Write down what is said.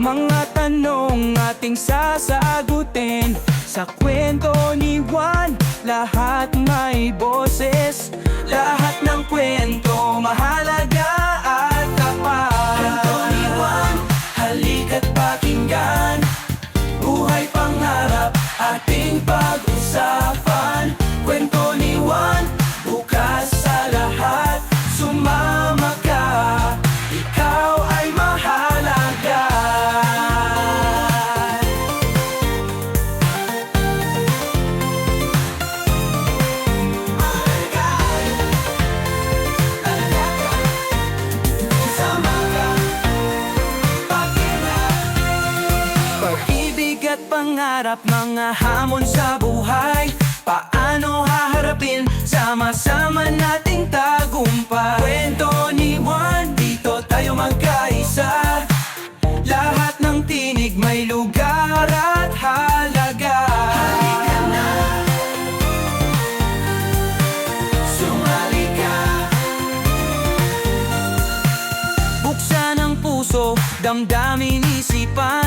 mga tanong ating sasagutin. Sa kwento ni Juan, lahat may boses. Lahat ng kwento mahalaga at tapat. Kwento ni Juan, halika't pakinggan. Buhay pangarap, ating pag-usapan. Kwento ni Juan, bukas sa lahat. Sumama ka, ikaw ay mahalaga. Sama ka, pag-ibig at pangarap, mga hamon sa buhay. Paano haharapin, sama-sama nating tagumpay. Kwento ni Juan, dito tayo magkaisa. Lahat ng tinig may lugar at halaga. Halika na, sumali ka. Buksan ang puso, damdamin isipan.